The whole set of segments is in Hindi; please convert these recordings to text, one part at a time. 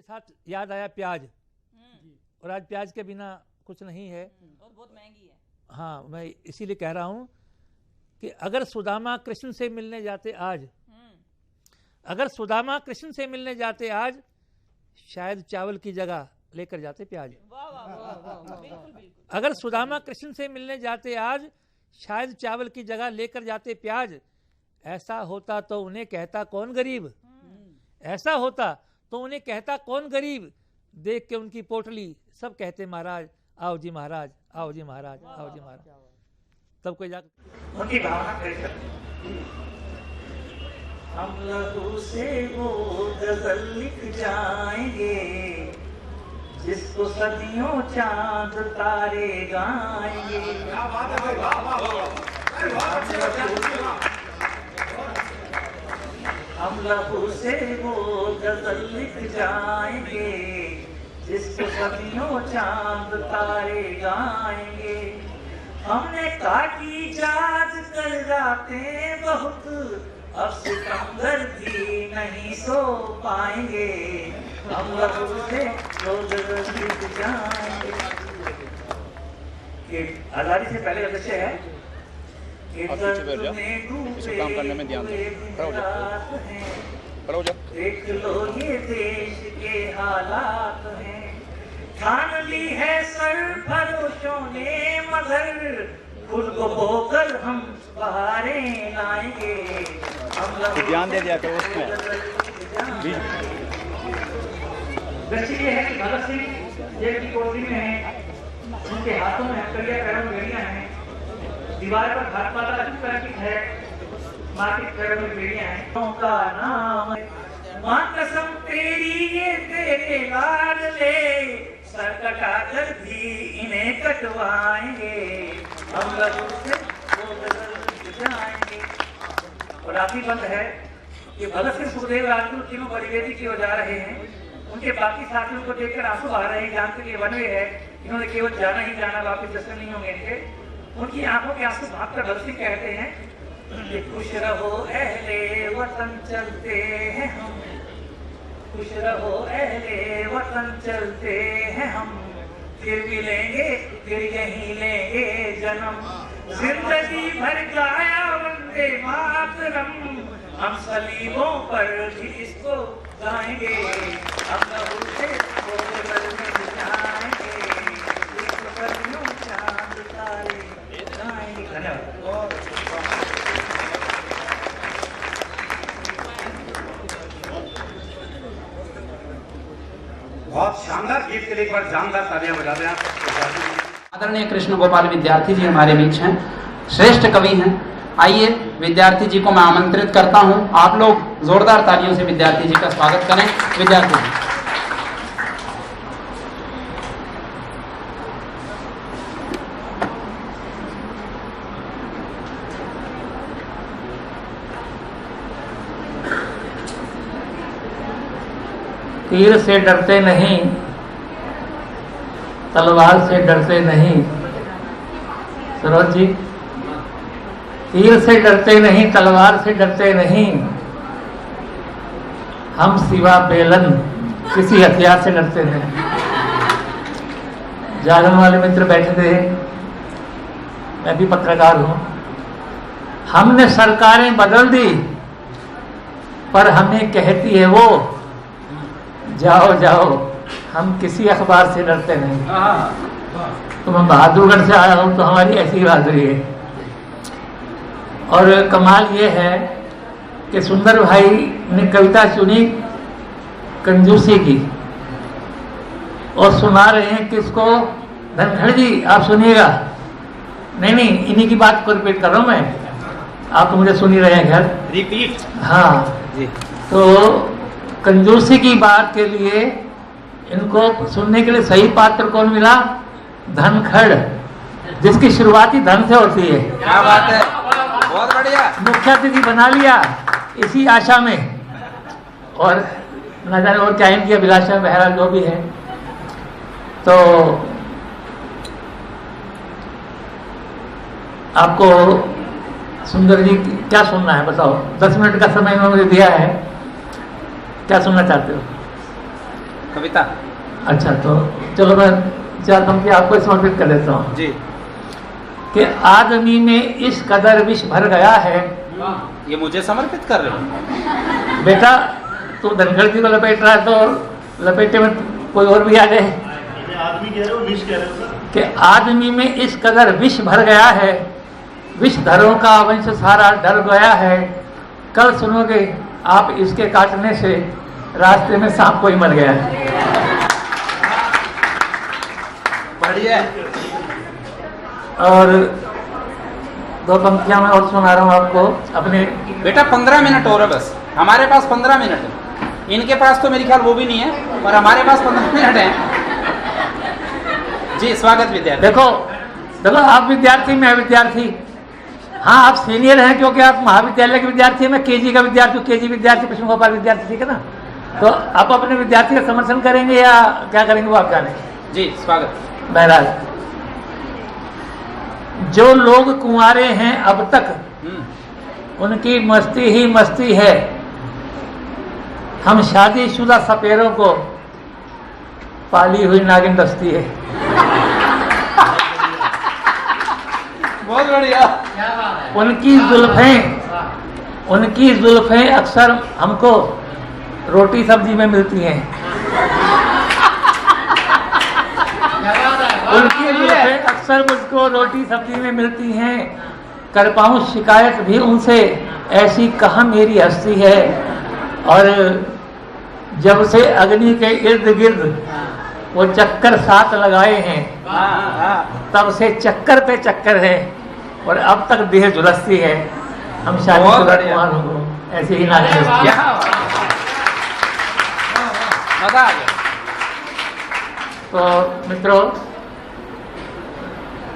के साथ याद आया प्याज, और आज प्याज के बिना कुछ नहीं है और बहुत महंगी है। हाँ, मैं इसीलिए कह रहा हूँ कि अगर सुदामा कृष्ण से मिलने जाते आज, अगर सुदामा कृष्ण से मिलने जाते आज, शायद चावल की जगह लेकर जाते प्याज। वाह वाह वाह वाह, बिल्कुल बिल्कुल। अगर सुदामा कृष्ण से मिलने जाते आज, शायद चावल की जगह लेकर जाते प्याज। ऐसा होता तो उन्हें कहता कौन गरीब, ऐसा होता तो उन्हें कहता कौन गरीब। देख के उनकी पोटली सब कहते महाराज आओ जी महाराज, आओ जी महाराज, आओ जी महाराज। तब कोई जाकर उनकी भावना कैसे हम लहू से वो गजल लिख जाएंगे जिसको सदियों चांद तारे गाएंगे। हम लहू से वो गजल लिख जाएंगे जिसको सदियों चांद तारे गाएंगे। हमने काटी जाज कर रातें बहुत, अब सितंबर भी नहीं सो पाएंगे। हम लहू से वो गजल लिख जाएंगे। आजादी से पहले अवश्य है कि इसको काम करने में ध्यान देख लो ये देश के हालात हैं। ठान ली है सरफरोशों ने मगर खुद को बोकर हम बहारें लाएंगे। हम ध्यान दे दिया करो उसमें। दृष्टि ये है कि भगत सिंह जेल की कोठरी में है, उनके हाथों में हथकड़ियां, पैरों में बेड़ियां हैं। दीवार पर भारत माता का चित्र अंकित है, माँ के पैरों में बेड़ियां हैं। उनका नाम माँ कसम तेरी ये तेरे लाडले, सर कटा कर भी इन्हें कटवाएंगे। हम लहू से वो गजल जाएंगे। और आखिरी बंद है कि भगत सिंह, सुखदेव, राजगुरु तीनों परिवेदी की ओर जा रहे हैं। उनके बाकी साथियों को देखकर आंसू आ रहे हैं, जानते कि वन वे है, इन्होंने केवल जाना ही जाना, वापिस दर्शन नहीं होंगे इनके। उनकी आंखों के आंसू भाग कर भगत सिंह कहते हैं कि खुश रहो अहले वतन चलते हैं हम, खुश रहो अहले वतन चलते हैं हम, फिर मिलेंगे फिर यहीं लेंगे जन्म। जिंदगी भर गाया वंदे मातरम, हम सलीबों पर भी इसको गाएंगे। हम लहू से वो गजल में जाएंगे, इसको सदियों चांद तारे गाएंगे। धन्यवाद। बहुत शानदार गीत के लिए एक बार जानदार तालियां बजा दें आप। आदरणीय कृष्ण गोपाल विद्यार्थी जी हमारे बीच हैं, श्रेष्ठ कवि हैं। आइए विद्यार्थी जी को मैं आमंत्रित करता हूं, आप लोग जोरदार तालियों से विद्यार्थी जी का स्वागत करें। विद्यार्थी जी तीर से डरते नहीं, तलवार से डरते नहीं। सरोज जी, तीर से डरते नहीं, तलवार से डरते नहीं, हम सिवा बेलन किसी हथियार से डरते नहीं। जागरण वाले मित्र बैठे थे, मैं भी पत्रकार हूं। हमने सरकारें बदल दी पर हमें कहती है वो जाओ जाओ, हम किसी अखबार से डरते नहीं। तो मैं बहादुरगढ़ से आया हूं तो हमारी ऐसी बहादुरी है। और कमाल ये है कि सुंदर भाई ने कविता चुनी कंजूसी की और सुना रहे हैं किसको? धनखड़ जी, आप सुनिएगा। नहीं नहीं, इन्हीं की बात को रिपीट कर रहा हूं मैं, आप तो मुझे सुन ही रहे हैं घर रिपीट। हाँ जी। तो कंजूसी की बात के लिए इनको सुनने के लिए सही पात्र कौन मिला? धनखड़, जिसकी शुरुआत ही धन से होती है। क्या बात है, बहुत बढ़िया। मुख्य अतिथि बना लिया इसी आशा में, और न जाने और क्या इनकी अभिलाषा, बहरहाल जो भी है। तो आपको सुंदर जी क्या सुनना है बताओ? 10 मिनट का समय इन्होंने दिया है, क्या सुनना चाहते हो? कविता। अच्छा, तो चलो मैं 4 पंक्ति आपको समर्पित कर देता हूँ जी। कि आदमी में इस कदर विष भर गया है। ये मुझे समर्पित कर रहे हो? बेटा, तू धनखड़ जी को लपेट रहा है तो लपेटे में कोई और भी आ जाए। आदमी कह रहे हो, विष कह रहे हो सर? कि आदमी में इस कदर विष भर गया है, विषधरों का वंश सारा डर गया है। कल सुनोगे आप, इसके काटने से रास्ते में सांप कोई मर गया है। बढ़िया। और 2 पंक्तियां मैं और सुना रहा हूँ आपको अपने। बेटा 15 मिनट और है बस, हमारे पास 15 मिनट है। इनके पास तो मेरे ख्याल वो भी नहीं है, और हमारे पास 15 मिनट है। जी, स्वागत विद्यार्थी। देखो आप विद्यार्थी, मैं विद्यार्थी। हाँ, आप सीनियर हैं क्योंकि आप महाविद्यालय के विद्यार्थी हैं, मैं केजी का विद्यार्थी हूँ। केजी विद्यार्थी, कृष्ण गोपाल विद्यार्थी, ठीक है ना? तो आप अपने विद्यार्थी का समर्थन करेंगे या क्या करेंगे वो आप जाने। जी, स्वागत। बहरहाल, जो लोग कुंवारे हैं अब तक, उनकी मस्ती ही मस्ती है। हम शादीशुदा सपेरों को पाली हुई नागिन दस्ती है। बहुत बढ़िया। उनकी जुल्फें अक्सर हमको रोटी सब्जी में मिलती हैं। उनकी जुल्फें अक्सर मुझको रोटी सब्जी में मिलती हैं। कर पाऊं शिकायत भी उनसे, ऐसी कहाँ मेरी हस्ती है। और जब से अग्नि के इर्द गिर्द वो चक्कर साथ लगाए हैं, तब से चक्कर पे चक्कर है, और अब तक देह झुलसती है। हम शादीशुदा कुंवारों को ऐसे ही नागिन दस्ती है। मजा आ गया। तो मित्रों,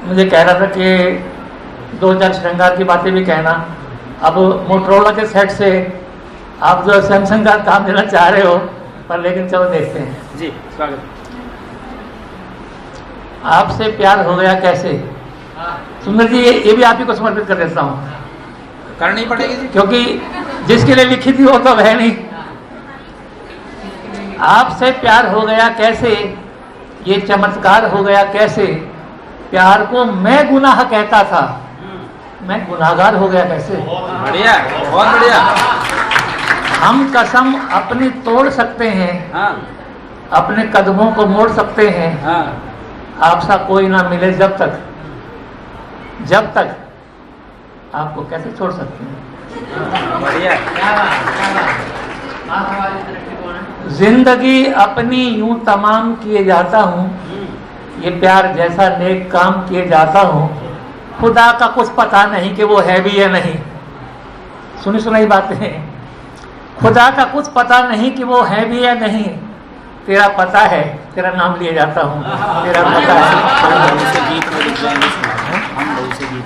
मुझे कह रहा था कि 2-4 श्रृंगार की बातें भी कहना। अब मोटरोला के सेट से आप जो सैमसंग का काम देना चाह रहे हो, पर लेकिन चलो देखते हैं। जी, स्वागत। आपसे प्यार हो गया कैसे? सुंदर जी, ये भी आप ही को समर्पित कर देता हूँ, करनी पड़ेगी जी, क्योंकि जिसके लिए लिखी थी वो तो अब है नहीं। आपसे प्यार हो गया कैसे, ये चमत्कार हो गया कैसे। प्यार को मैं गुनाह कहता था, मैं गुनाहगार हो गया कैसे। बढ़िया, बहुत बढ़िया। हम कसम अपनी तोड़ सकते हैं, हाँ अपने कदमों को मोड़ सकते हैं। हाँ। आपसा कोई ना मिले जब तक आपको कैसे छोड़ सकते हैं। बढ़िया। जिंदगी अपनी यूं तमाम किए जाता हूँ, ये प्यार जैसा नेक काम किए जाता हूँ। खुदा का कुछ पता नहीं कि वो है भी या नहीं। सुनी सुनाई बातें। खुदा का कुछ पता नहीं कि वो है भी या नहीं। तेरा पता है, तेरा नाम लिए जाता हूँ, तेरा पता है। गीत में लिख जाएंगे, हम बहुत से गीत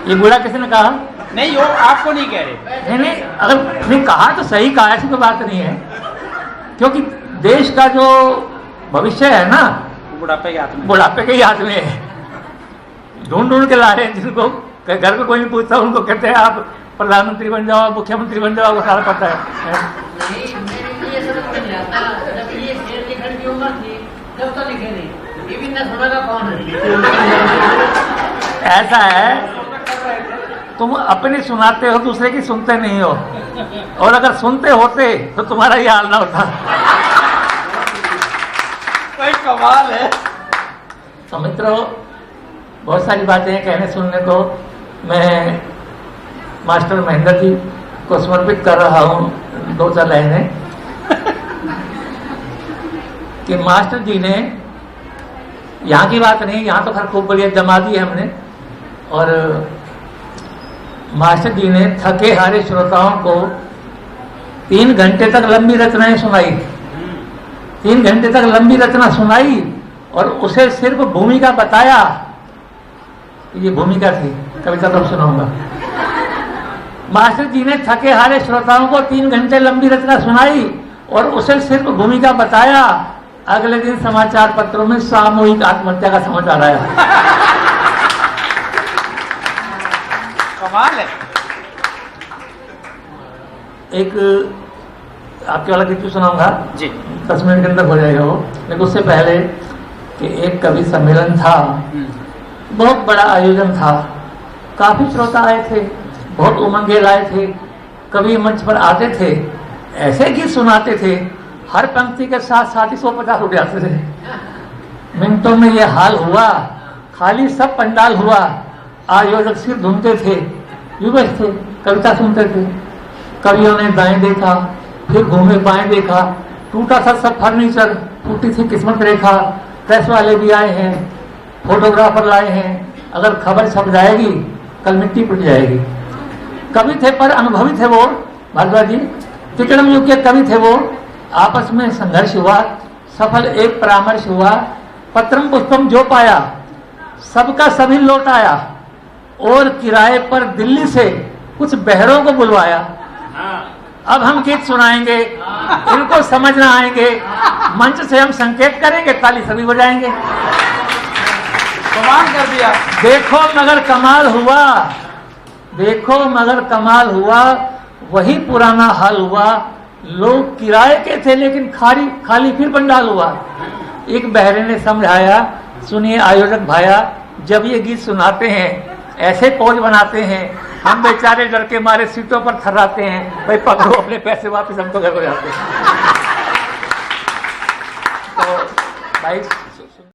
ये बूढ़ा किसी ने कहा? नहीं, वो आपको नहीं कह रहे। नहीं, अगर नहीं कहा तो सही कहा, ऐसी कोई बात नहीं है। क्योंकि देश का जो भविष्य है ना, बुढ़ापे के हाथ में, बुढ़ापे के ही हाथ में है। ढूंढ के ला रहे हैं, जिनको घर पे कोई नहीं पूछता, उनको कहते हैं आप प्रधानमंत्री बन जाओ, मुख्यमंत्री बन जाओ, वो सारा पता है। ऐसा है, तुम अपनी सुनाते हो, दूसरे की सुनते नहीं हो। और अगर सुनते होते तो तुम्हारा ये हाल ना होता। कोई कमाल है। तो मित्रों, बहुत सारी बातें हैं कहने सुनने को। मैं मास्टर महेंद्र जी को समर्पित कर रहा हूँ 2-4 लाइनें कि मास्टर जी ने, यहाँ की बात नहीं, यहाँ तो खैर खूब बढ़िया जमा दी है हमने। और मास्टर जी ने थके हारे श्रोताओं को 3 घंटे तक लंबी रचनाएं सुनाई। 3 घंटे तक लंबी रचना सुनाई और उसे सिर्फ भूमिका बताया। ये भूमिका थी, कविता तब सुनाऊंगा। मास्टर जी ने थके हारे श्रोताओं को 3 घंटे लंबी रचना सुनाई और उसे सिर्फ भूमिका बताया। अगले दिन समाचार पत्रों में सामूहिक आत्महत्या का समाचार आया। कमाल है। एक आपके वाला गीत भी सुनाऊंगा जी 10 मिनट के अंदर हो जाएगा वो, लेकिन उससे पहले कि एक कवि सम्मेलन था, बहुत बड़ा आयोजन था, काफी श्रोता आए थे, बहुत उमंगे लाए थे, कवि मंच पर आते थे, ऐसे गीत सुनाते थे, हर पंक्ति के साथ साथ ही 150 रुपये आते थे। मिनटों में ये हाल हुआ, खाली सब पंडाल हुआ, आयोजक सिर ढूंढते थे, विवश थे, कविता सुनते थे। कवियों ने दाएं देखा, फिर घूमे बाएं देखा, टूटा था सब फर्नीचर, टूटी थी किस्मत रेखा। प्रेस वाले भी आए हैं, फोटोग्राफर लाए हैं, अगर खबर छप जाएगी कल मिट्टी पिट जाएगी। कवि थे पर अनुभवी थे वो, भारद्वाज जी तिकड़म युग के कवि थे वो। आपस में संघर्ष हुआ, सफल एक परामर्श हुआ, पत्रम पुष्पम जो पाया सबका सभी लौट आया, और किराए पर दिल्ली से कुछ बहरों को बुलवाया। अब हम गीत सुनाएंगे, इनको समझ ना आएंगे, मंच से हम संकेत करेंगे, ताली सभी बजाएंगे। कमाल कर दिया। देखो मगर कमाल हुआ, देखो मगर कमाल हुआ, वही पुराना हाल हुआ। लोग किराए के थे लेकिन खाली फिर पंडाल हुआ। एक बहरे ने समझाया, सुनिए आयोजक भाया, जब ये गीत सुनाते हैं ऐसे पोज बनाते हैं, हम बेचारे डर के मारे सीटों पर थर्राते हैं, भाई पकड़ो अपने पैसे वापस, हम तो घर को जाते हैं। तो भाई